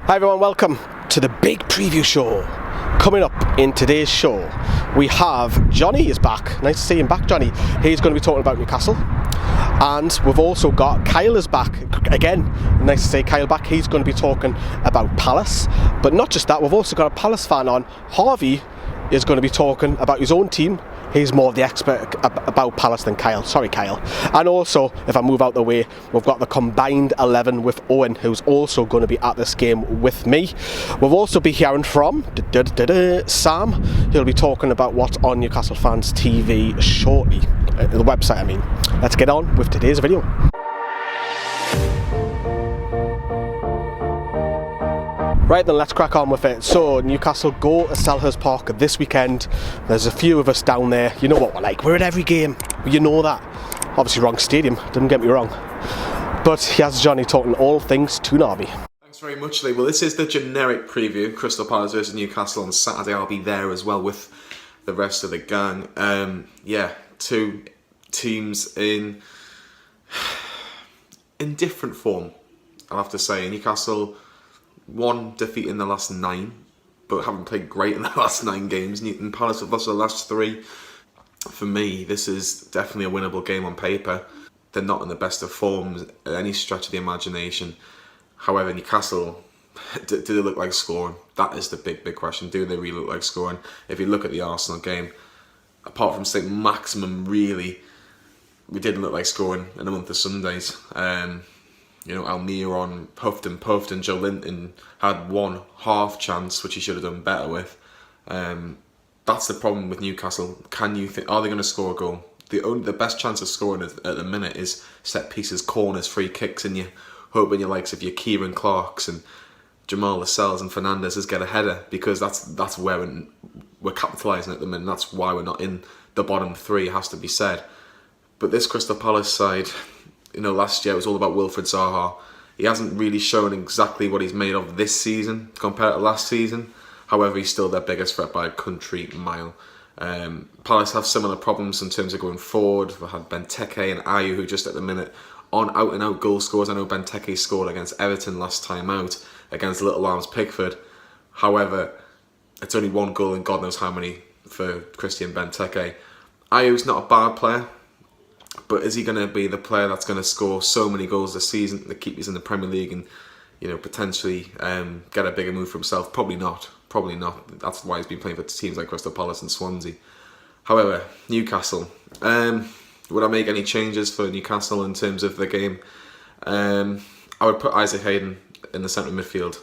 Hi everyone, welcome to the big preview show. Coming up in today's show, we have Jonny is back. Nice to see him back, Jonny. He's going to be talking about Newcastle. And we've also got Kyle is back. Again, nice to see Kyle back. He's going to be talking about Palace. But not just that, we've also got a Palace fan on. Harvey is going to be talking about his own team. He's more of the expert about Palace than Kyle. Sorry, Kyle. And also, if I move out the way, we've got the combined 11 with Owen, who's also going to be at this game with me. We'll also be hearing from Sam. He'll be talking about what's on Newcastle Fans TV shortly. The website, I mean. Let's get on with today's video. Right then, let's crack on with it. So, Newcastle go to Selhurst Park this weekend. There's a few of us down there. You know what we're like. We're at every game. You know that. Obviously, wrong stadium. Don't get me wrong. But here's Jonny talking all things to Harvey. Thanks very much, Lee. Well, this is the generic preview. Crystal Palace versus Newcastle on Saturday. I'll be there as well with the rest of the gang. Two teams in different form, I'll have to say. Newcastle, one defeat in the last 9, but haven't played great in the last 9 games. Newton Palace have lost the last 3. For me, this is definitely a winnable game on paper. They're not in the best of forms at any stretch of the imagination. However, Newcastle, do they look like scoring? That is the big question. Do they really look like scoring? If you look at the Arsenal game, apart from saint-maximin, really, we didn't look like scoring in a month of Sundays. Almiron puffed, and Joe Linton had one half chance, which he should have done better with. That's the problem with Newcastle. Are they going to score a goal? The best chance of scoring at the minute is set pieces, corners, free kicks, and you hoping your likes of your Kieran Clarks and Jamal Lascelles and Fernandez get a header, because that's where we're capitalising at the minute. That's why we're not in the bottom 3, has to be said. But this Crystal Palace side, last year it was all about Wilfried Zaha. He hasn't really shown exactly what he's made of this season compared to last season. However, he's still their biggest threat by a country mile. Palace have similar problems in terms of going forward. We had Benteke and Ayew, who just at the minute on out-and-out goal scorers. I know Benteke scored against Everton last time out, against Little Arms Pickford. However, it's only 1 goal and God knows how many for Christian Benteke. Ayew's not a bad player, but is he going to be the player that's going to score so many goals this season to keep us in the Premier League and, potentially get a bigger move for himself? Probably not. That's why he's been playing for teams like Crystal Palace and Swansea. However, Newcastle. Would I make any changes for Newcastle in terms of the game? I would put Isaac Hayden in the centre midfield,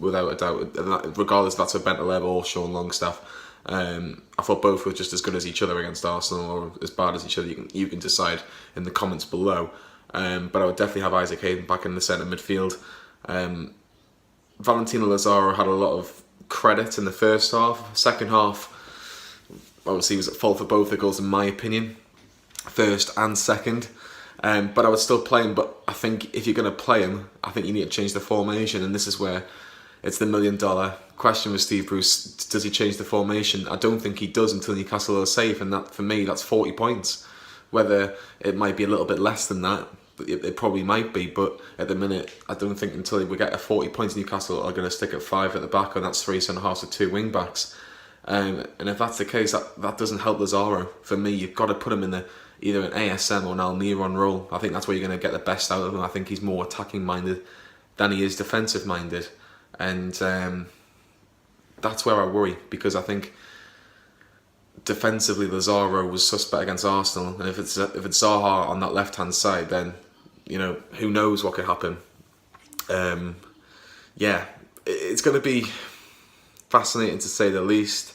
without a doubt, regardless if that's a Bentaleb or Sean Longstaff. I thought both were just as good as each other against Arsenal, or as bad as each other. You can decide in the comments below. But I would definitely have Isaac Hayden back in the centre midfield. Valentino Lazaro had a lot of credit in the first half. Second half, obviously, he was at fault for both the goals in my opinion, first and second. But I would still play him. But I think if you're going to play him, I think you need to change the formation, and this is where it's the $1 million question with Steve Bruce. Does he change the formation? I don't think he does until Newcastle are safe, and that, for me, that's 40 points. Whether it might be a little bit less than that, it probably might be, but at the minute, I don't think until we get a 40 points, Newcastle are going to stick at 5 at the back, and that's 3 centre-halves with 2 wing-backs. And if that's the case, that doesn't help Lazaro. For me, you've got to put him in either an ASM or an Almiron role. I think that's where you're going to get the best out of him. I think he's more attacking-minded than he is defensive-minded. And that's where I worry, because I think defensively Lazaro was suspect against Arsenal, and if it's Zaha on that left hand side, then who knows what could happen. It's going to be fascinating to say the least.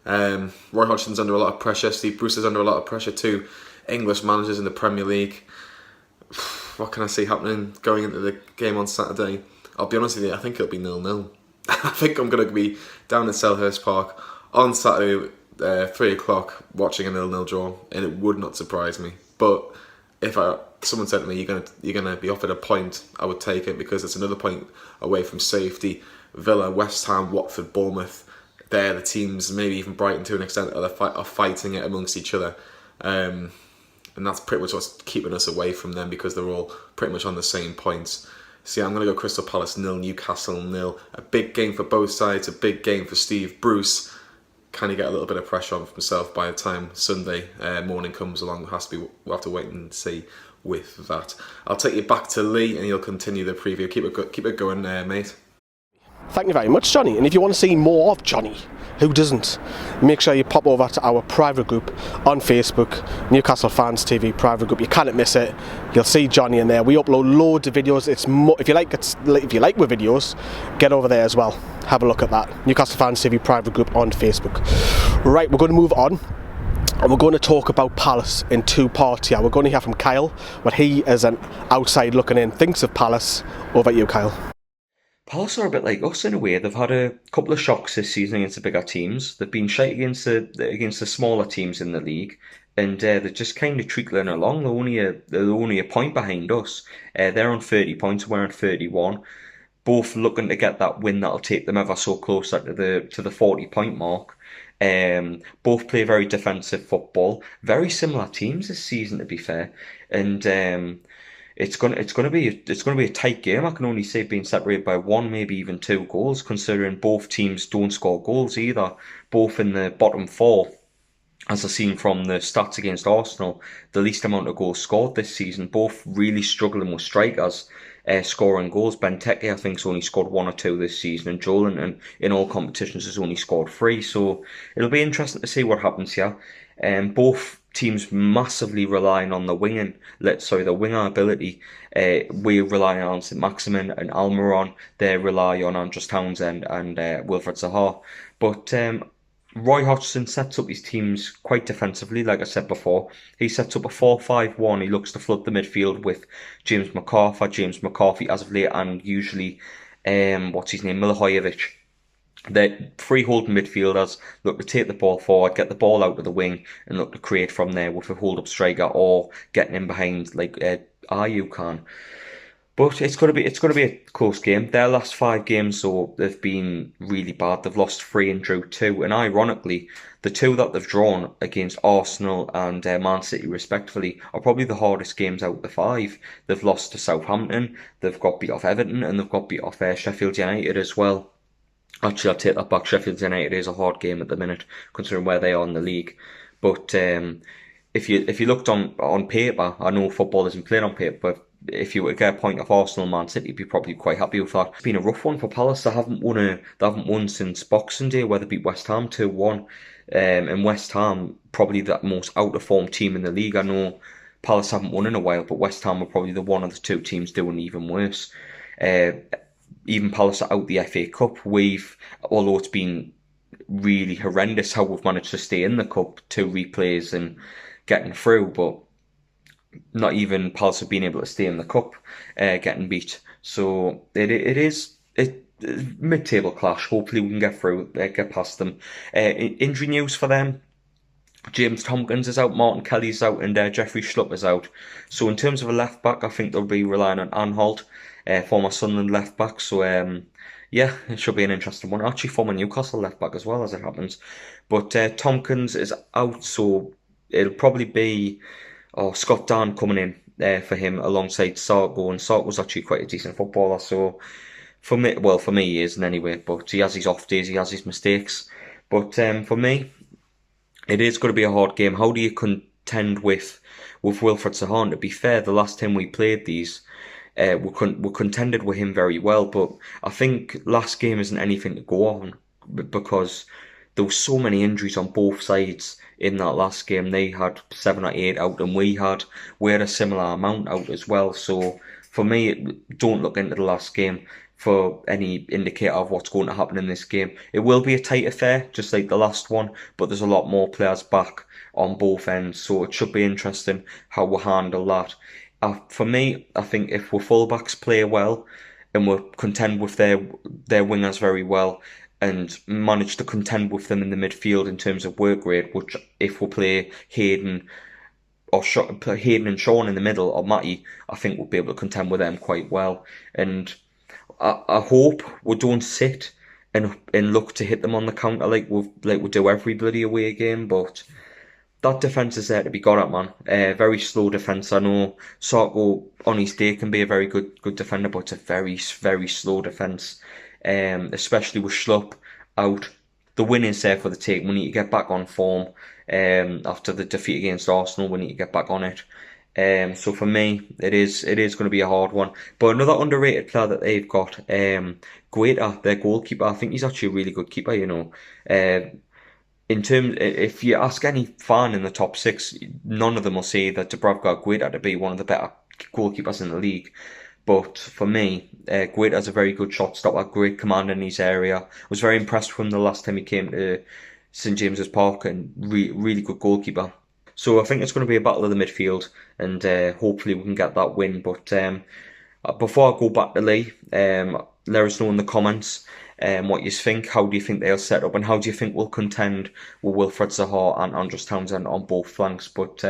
Roy Hodgson's under a lot of pressure. Steve Bruce is under a lot of pressure too. English managers in the Premier League. What can I see happening going into the game on Saturday? I'll be honest with you, I think it'll be 0-0. I think I'm going to be down at Selhurst Park on Saturday, 3 o'clock, watching a 0-0 draw, and it would not surprise me. But if someone said to me, you're gonna be offered a point, I would take it, because it's another point away from safety. Villa, West Ham, Watford, Bournemouth, they're the teams, maybe even Brighton to an extent, are fighting it amongst each other. And that's pretty much what's keeping us away from them, because they're all pretty much on the same points. So yeah, I'm going to go Crystal Palace 0, Newcastle 0. A big game for both sides, a big game for Steve Bruce. Kind of get a little bit of pressure on myself by the time Sunday morning comes along. We'll have to wait and see with that. I'll take you back to Lee and he'll continue the preview. Keep it going, mate. Thank you very much, Jonny. And if you want to see more of Jonny, who doesn't, make sure you pop over to our private group on Facebook, Newcastle Fans TV private group. You can't miss it. You'll see Jonny in there. We upload loads of videos. If you like my videos, get over there as well. Have a look at that. Newcastle Fans TV private group on Facebook. Right, we're going to move on. And we're going to talk about Palace in two parts here. We're going to hear from Kyle what he, as an outside looking in, thinks of Palace. Over at you, Kyle. Palace are a bit like us in a way. They've had a couple of shocks this season against the bigger teams. They've been shite against the smaller teams in the league, and they're just kind of trickling along. They're only a point behind us. They're on 30 points. We're on 31. Both looking to get that win that'll take them ever so closer to the 40-point mark. Both play very defensive football. Very similar teams this season, to be fair, and. It's gonna be a tight game. I can only say being separated by one, maybe even 2 goals, considering both teams don't score goals either. Both in the bottom 4, as I've seen from the stats against Arsenal, the least amount of goals scored this season. Both really struggling with strikers scoring goals. Benteke, I think, has only scored 1 or 2 this season, and Joelinton in all competitions has only scored 3. So it'll be interesting to see what happens here. Both teams massively relying on the winger ability. We're relying on saint-maximin and Almiron. They rely on Andros Townsend and Wilfred Zaha. But Roy Hodgson sets up his teams quite defensively, like I said before. He sets up a 4-5-1. He looks to flood the midfield with James McCarthy as of late, and usually, Milivojevic. The free holding midfielders look to take the ball forward, get the ball out of the wing, and look to create from there with a hold-up striker or getting in behind like Ayew can. But it's going to be a close game. Their last 5 games, so they've been really bad. They've lost 3 and drew 2, and ironically, the 2 that they've drawn against Arsenal and Man City, respectively, are probably the hardest games out of the 5. They've lost to Southampton, they've got beat off Everton, and they've got beat off Sheffield United as well. Actually, I'll take that back. Sheffield United is a hard game at the minute, considering where they are in the league. But if you looked on paper, I know football isn't played on paper, but if you were to get a point off Arsenal and Man City, you'd be probably quite happy with that. It's been a rough one for Palace. They haven't won since Boxing Day, where they beat West Ham 2-1. And West Ham, probably the most out of form team in the league. I know Palace haven't won in a while, but West Ham are probably the one of the 2 teams doing even worse. Even Palace are out the FA Cup. Although it's been really horrendous how we've managed to stay in the Cup, 2 replays and getting through, but not even Palace have been able to stay in the Cup, getting beat. So it is mid-table clash. Hopefully we can get through, get past them. Injury news for them. James Tompkins is out, Martin Kelly's out, and Jeffrey Schlupp is out. So in terms of a left back, I think they'll be relying on Anholt, former Sunderland left back. So yeah, it should be an interesting one. Actually, former Newcastle left back as well, as it happens. But Tompkins is out, so it'll probably be Scott Dann coming in for him alongside Sarko, and Sarko's actually quite a decent footballer. So for me he isn't anyway, but he has his off days, he has his mistakes. But for me, it is going to be a hard game. How do you contend with Wilfred Zaha? To be fair, the last time we played these, we contended with him very well, but I think last game isn't anything to go on because there were so many injuries on both sides in that last game. They had 7 or 8 out, and we had a similar amount out as well. So for me, don't look into the last game for any indicator of what's going to happen in this game. It will be a tight affair, just like the last one, but there's a lot more players back on both ends, so it should be interesting how we handle that. For me, I think if our fullbacks play well and we contend with their wingers very well and manage to contend with them in the midfield in terms of work rate, which if we play Hayden and Sean in the middle, or Matty, I think we'll be able to contend with them quite well. And I hope we don't sit and look to hit them on the counter like we do every bloody away game, but that defence is there to be got at, man. Very slow defence. I know Sarko on his day can be a very good defender, but it's a very slow defence. Especially with Schlupp out. The win is there for the take. We need to get back on form. After the defeat against Arsenal, we need to get back on it. So for me, it is going to be a hard one. But another underrated player that they've got, Guaita, their goalkeeper. I think he's actually a really good keeper. You know, in terms, if you ask any fan in the top six, none of them will say that Dubravka Guaita to be one of the better goalkeepers in the league. But for me, Guaita has a very good shot stopper, great command in his area. I was very impressed with him the last time he came to St James's Park, and really good goalkeeper. So I think it's going to be a battle of the midfield, and hopefully we can get that win. But before I go back to Lee, let us know in the comments what you think. How do you think they'll set up, and how do you think we'll contend with Wilfred Zaha and Andros Townsend on both flanks? But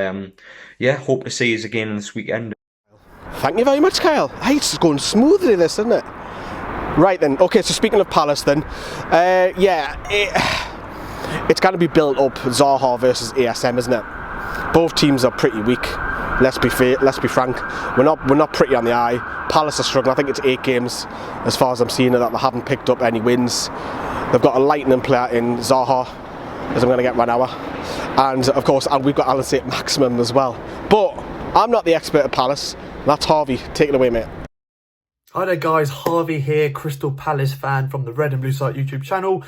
yeah, hope to see you again this weekend. Thank you very much, Kyle. Hey, it's going smoothly, this, isn't it? Right then. Okay, so speaking of Palace, then, it's got to be built up. Zaha versus ASM, isn't it? Both teams are pretty weak. Let's be fair. Let's be frank. We're not pretty on the eye. Palace are struggling. I think it's 8 games, as far as I'm seeing, that they haven't picked up any wins. They've got a lightning player in Zaha, as I'm going to get right now, and of course, we've got saint-maximin as well. But I'm not the expert at Palace. That's Harvey. Take it away, mate. Hi there guys, Harvey here, Crystal Palace fan from the Red and Blue Site YouTube channel.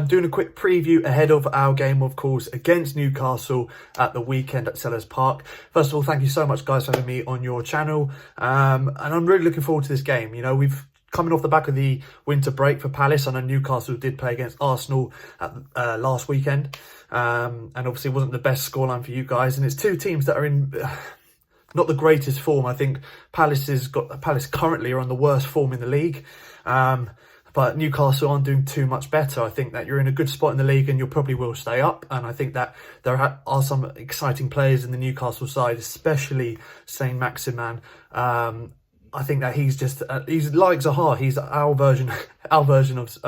Doing a quick preview ahead of our game, of course, against Newcastle at the weekend at Sellers Park. First of all, thank you so much guys for having me on your channel. And I'm really looking forward to this game. You know, we've coming off the back of the winter break for Palace. I know Newcastle did play against Arsenal at last weekend. And obviously it wasn't the best scoreline for you guys. And it's two teams that are in not the greatest form. I think Palace currently are on the worst form in the league. But Newcastle aren't doing too much better. I think that you're in a good spot in the league and you probably will stay up. And I think that there are some exciting players in the Newcastle side, especially saint-maximin. I think that he's like Zaha. He's our version of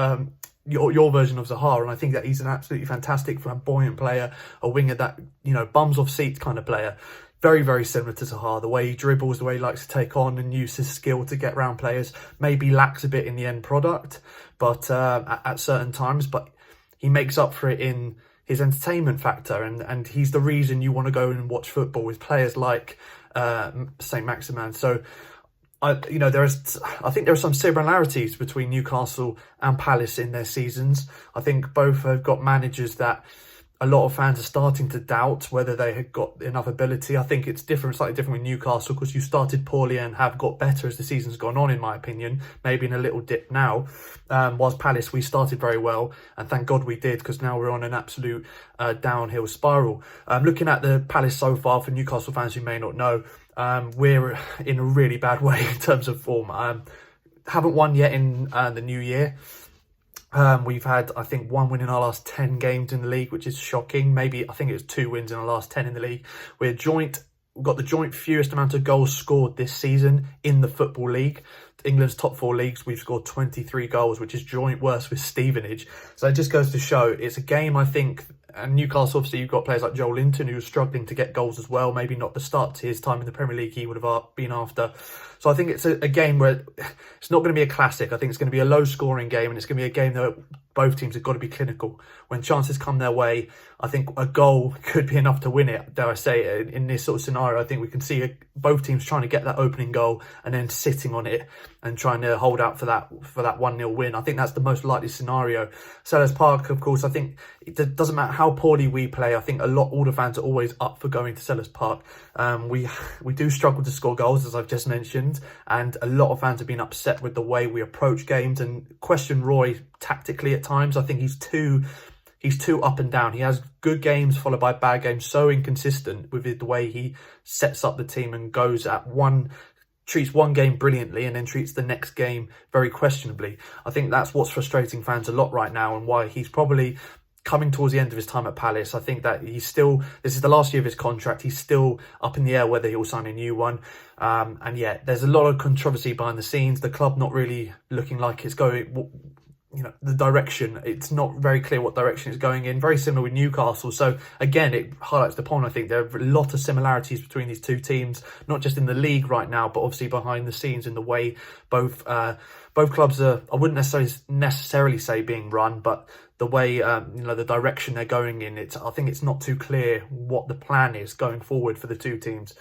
your version of Zaha, and I think that he's an absolutely fantastic, flamboyant player, a winger that, you know, bums off seats kind of player. Very, very similar to Zaha. The way he dribbles, the way he likes to take on and use his skill to get round players. Maybe lacks a bit in the end product, but at certain times. But he makes up for it in his entertainment factor, and he's the reason you want to go and watch football with players like saint-maximin. So, I think there are some similarities between Newcastle and Palace in their seasons. I think both have got managers that a lot of fans are starting to doubt whether they had got enough ability. I think it's slightly different with Newcastle, because you started poorly and have got better as the season's gone on, in my opinion. Maybe in a little dip now. Whilst Palace, we started very well, and thank God we did, because now we're on an absolute downhill spiral. Looking at the Palace so far, for Newcastle fans who may not know, we're in a really bad way in terms of form. Haven't won yet in the new year. We've had, I think, 1 win in our last 10 games in the league, which is shocking. Maybe, I think it was 2 wins in our last 10 in the league. We've got the joint fewest amount of goals scored this season in the Football League. England's top 4 leagues, we've scored 23 goals, which is joint worst with Stevenage. So it just goes to show it's a game, I think. And Newcastle, obviously, you've got players like Joel Linton, who's struggling to get goals as well. Maybe not the start to his time in the Premier League he would have been after. So I think it's a game where it's not going to be a classic. I think it's going to be a low-scoring game, and it's going to be a game that both teams have got to be clinical. When chances come their way, I think a goal could be enough to win it, dare I say. In this sort of scenario, I think we can see both teams trying to get that opening goal and then sitting on it and trying to hold out for that 1-0 win. I think that's the most likely scenario. Sellers Park, of course, I think it doesn't matter how poorly we play. I think all the fans are always up for going to Sellers Park. We do struggle to score goals, as I've just mentioned, and a lot of fans have been upset with the way we approach games and question Roy tactically at times. I think he's too up and down. He has good games followed by bad games, so inconsistent with the way he sets up the team and treats one game brilliantly and then treats the next game very questionably. I think that's what's frustrating fans a lot right now, and why he's probably coming towards the end of his time at Palace. I think that this is the last year of his contract. He's still up in the air whether he'll sign a new one. And yeah, there's a lot of controversy behind the scenes. The club not really looking like it's going the direction. It's not very clear what direction it's going in. Very similar with Newcastle. So again, it highlights the point. I think there are a lot of similarities between these two teams, not just in the league right now, but obviously behind the scenes in the way both clubs are. I wouldn't necessarily say being run, but the way the direction they're going in. I think it's not too clear what the plan is going forward for the two teams.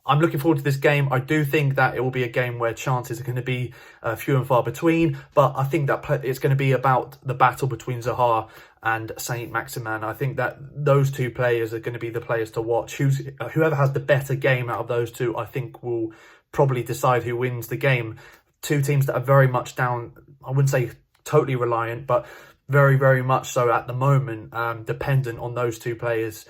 I'm looking forward to this game. I do think that it will be a game where chances are going to be few and far between, but I think that it's going to be about the battle between Zaha and Saint-Maximin. I think that those two players are going to be the players to watch. Whoever has the better game out of those two, I think, will probably decide who wins the game. Two teams that are very much down, I wouldn't say totally reliant, but very, very much so at the moment, dependent on those two players,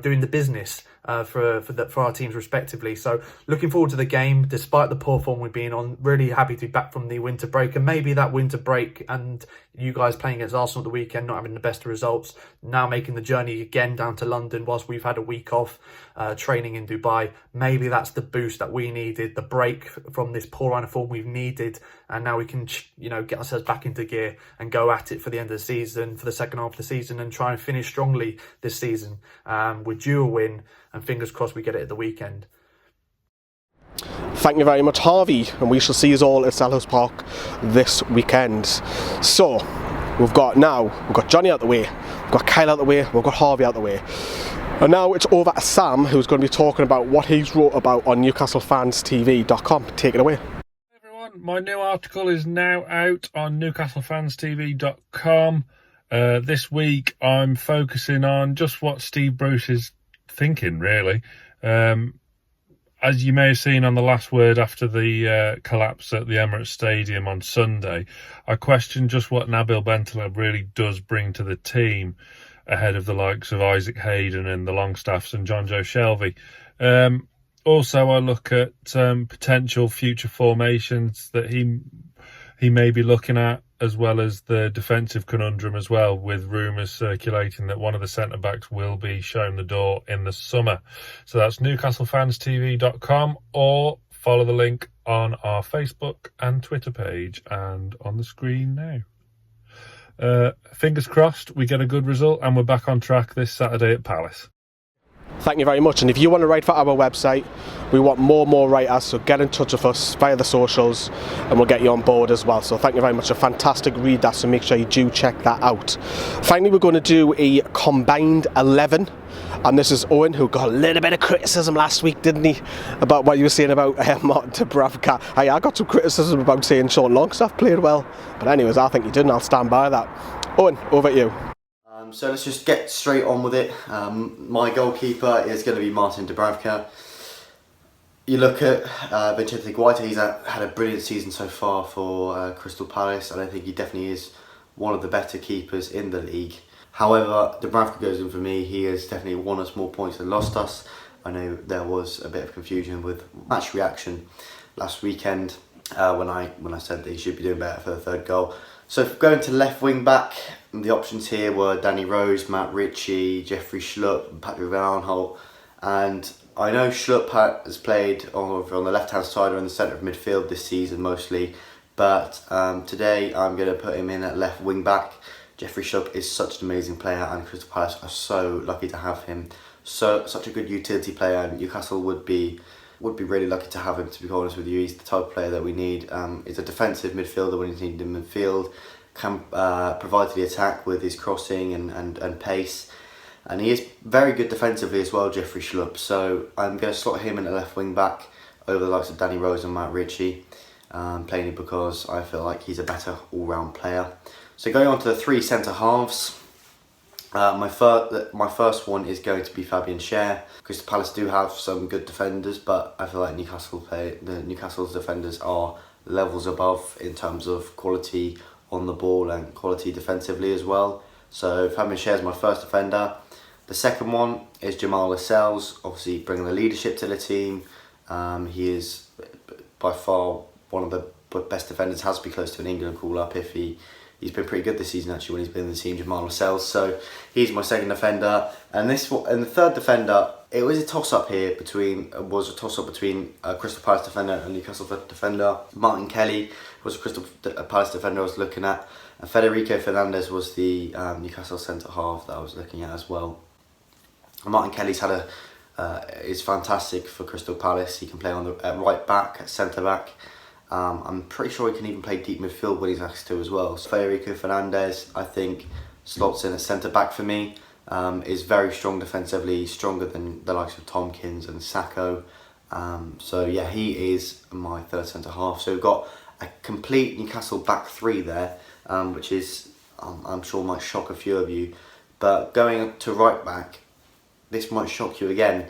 doing the business for our teams respectively. So looking forward to the game, despite the poor form we've been on. Really happy to be back from the winter break, and maybe that winter break and you guys playing against Arsenal at the weekend, not having the best results, now making the journey again down to London whilst we've had a week off training in Dubai. Maybe that's the boost that we needed, the break from this poor run of form we've needed, and now we can get ourselves back into gear and go at it for the end of the season, for the second half of the season, and try and finish strongly this season. We're due a win, and fingers crossed we get it at the weekend. Thank you very much, Harvey, and we shall see us all at Selhurst Park this weekend. So we've got Jonny out the way, we've got Kyle out the way, we've got Harvey out the way, and now it's over to Sam, who's going to be talking about what he's wrote about on NewcastleFansTV.com. Take it away. Hey everyone, my new article is now out on NewcastleFansTV.com. This week I'm focusing on just what Steve Bruce is thinking, really. As you may have seen on the last word after the collapse at the Emirates Stadium on Sunday, I questioned just what Nabil Bentaleb really does bring to the team ahead of the likes of Isaac Hayden and the Longstaffs and John Joe Shelvey. Also, I look at potential future formations that he may be looking at, as well as the defensive conundrum as well, with rumours circulating that one of the centre-backs will be shown the door in the summer. So that's NewcastleFansTV.com, or follow the link on our Facebook and Twitter page and on the screen now. Fingers crossed we get a good result and we're back on track this Saturday at Palace. Thank you very much, and if you want to write for our website, we want more writers, so get in touch with us via the socials and we'll get you on board as well. So thank you very much, a fantastic read that, so make sure you do check that out. Finally, we're going to do a combined 11, and this is Owen, who got a little bit of criticism last week, didn't he, about what you were saying about Martin Dubravka. I got some criticism about saying Sean Longstaff played well, but anyways, I think he did, and I'll stand by that. Owen, over to you. So let's just get straight on with it. My goalkeeper is going to be Martin Dubravka. You look at Vincente Guaita, he's had a brilliant season so far for Crystal Palace, and I think he definitely is one of the better keepers in the league. However, Dubravka goes in for me. He has definitely won us more points than lost us. I know there was a bit of confusion with match reaction last weekend when I said that he should be doing better for the third goal. So going to left wing back, the options here were Danny Rose, Matt Ritchie, Jeffrey Schlupp, Patrick Van Aanholt, and I know Schlupp has played on the left hand side or in the centre of midfield this season mostly, but today I'm going to put him in at left wing back. Jeffrey Schlupp is such an amazing player, and Crystal Palace are so lucky to have him. Such a good utility player, and Newcastle would be really lucky to have him, to be honest with you. He's the type of player that we need. He's a defensive midfielder when you need him in midfield, can provide to the attack with his crossing and pace, and he is very good defensively as well, Jeffrey Schlupp. So I'm going to slot him in at left wing back over the likes of Danny Rose and Matt Ritchie, plainly because I feel like he's a better all-round player. So going on to the three centre halves. My first one is going to be Fabian Schär. Crystal Palace do have some good defenders, but I feel like Newcastle's defenders are levels above in terms of quality on the ball and quality defensively as well. So Fabian Schär is my first defender. The second one is Jamal Lascelles, obviously bringing the leadership to the team. He is by far one of the best defenders, has to be close to an England call-up if he he's been pretty good this season actually when he's been in the team, Jamal Lascelles. So he's my second defender, and the third defender. It was a toss-up here between Crystal Palace defender and Newcastle defender. Martin Kelly was a Crystal Palace defender I was looking at, and Federico Fernandez was the Newcastle centre half that I was looking at as well. And Martin Kelly's is fantastic for Crystal Palace. He can play on the right back, at centre back. I'm pretty sure he can even play deep midfield when he's asked to as well. So Federico Fernandez, I think, slots in at centre back for me. Is very strong defensively, stronger than the likes of Tompkins and Sacco. So yeah, he is my third centre half. So we've got a complete Newcastle back three there, which is I'm sure might shock a few of you. But going to right back, this might shock you again.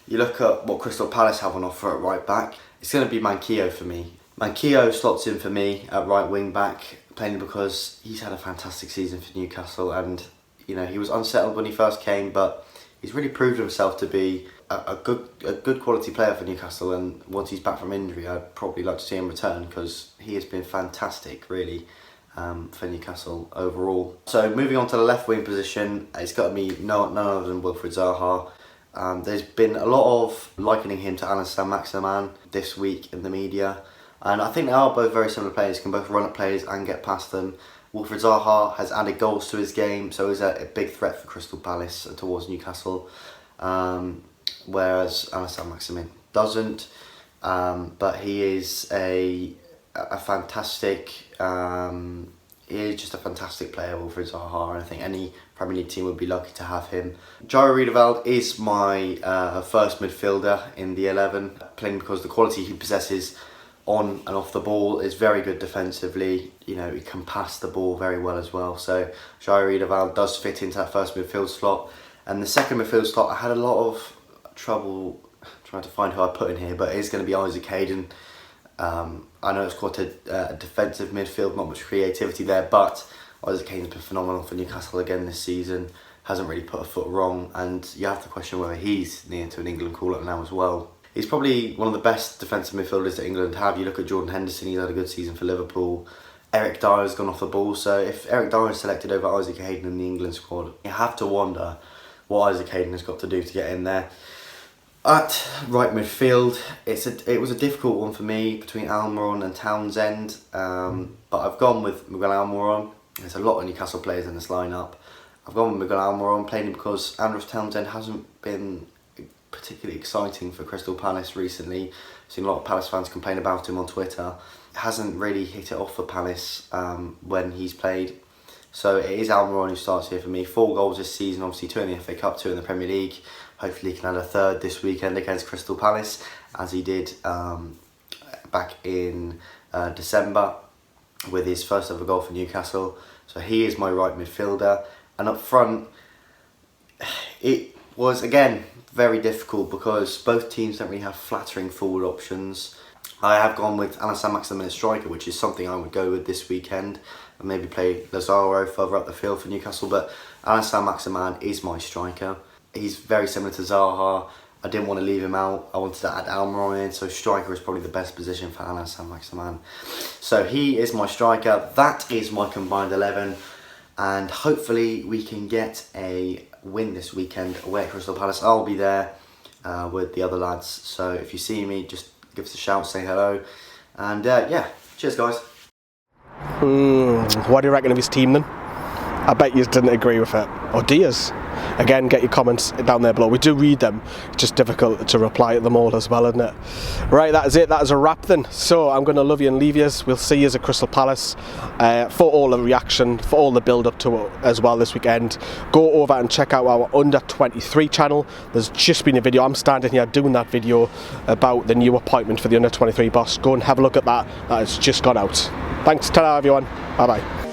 You look at what Crystal Palace have on offer at right back. It's going to be Manquillo for me. Manquillo slots in for me at right wing back, plainly because he's had a fantastic season for Newcastle, and you know, he was unsettled when he first came, but he's really proved himself to be a good quality player for Newcastle, and once he's back from injury, I'd probably like to see him return because he has been fantastic, really, for Newcastle overall. So moving on to the left wing position, it's got to be none other than Wilfried Zaha. There's been a lot of likening him to saint-maximin this week in the media, and I think they are both very similar players, can both run at players and get past them. Wilfried Zaha has added goals to his game, so he's a big threat for Crystal Palace towards Newcastle, whereas saint-maximin doesn't. But he is a fantastic. He is just a fantastic player, Wilfried Zaha, and I think any Premier League team would be lucky to have him. Jairo Riedewald is my first midfielder in the 11, playing because the quality he possesses on and off the ball is very good defensively. You know, he can pass the ball very well as well. So Jairo Riedewald does fit into that first midfield slot. And the second midfield slot, I had a lot of trouble trying to find who I put in here, but it is going to be Isaac Hayden. I know it's quite a defensive midfield, not much creativity there, but Isaac Hayden's been phenomenal for Newcastle again this season. Hasn't really put a foot wrong, and you have to question whether he's near to an England call-up now as well. He's probably one of the best defensive midfielders that England have. You look at Jordan Henderson, he's had a good season for Liverpool. Eric Dyer's gone off the ball, so if Eric Dyer is selected over Isaac Hayden in the England squad, you have to wonder what Isaac Hayden has got to do to get in there. At right midfield, it was a difficult one for me between Almiron and Townsend, but I've gone with Miguel Almiron. There's a lot of Newcastle players in this lineup. I've gone with Miguel Almiron, plainly because Andros Townsend hasn't been particularly exciting for Crystal Palace recently. I've seen a lot of Palace fans complain about him on Twitter. Hasn't really hit it off for Palace when he's played. So it is Almiron who starts here for me. 4 goals this season, obviously 2 in the FA Cup, 2 in the Premier League. Hopefully he can add a third this weekend against Crystal Palace, as he did back in December with his first ever goal for Newcastle. So he is my right midfielder. And up front, it was again very difficult because both teams don't really have flattering forward options. I have gone with saint-maximin striker, which is something I would go with this weekend, and maybe play Lazaro further up the field for Newcastle, but saint-maximin is my striker. He's very similar to Zaha. I didn't want to leave him out. I wanted to add Almiron in, so striker is probably the best position for saint-maximin. So he is my striker. That is my combined 11, and hopefully we can get a win this weekend away at Crystal Palace. I'll be there with the other lads, so if you see me, just give us a shout, say hello, and yeah, cheers guys. What do you reckon of his team then? I bet you didn't agree with it. Or do yous? Again, get your comments down there below. We do read them. It's just difficult to reply to them all as well, isn't it? Right, that is it. That is a wrap then. So I'm going to love you and leave yous. We'll see yous at Crystal Palace for all the reaction, for all the build up to it as well this weekend. Go over and check out our under 23 channel. There's just been a video. I'm standing here doing that video about the new appointment for the under 23 boss. Go and have a look at that. That has just gone out. Thanks. Ta-ra everyone. Bye bye.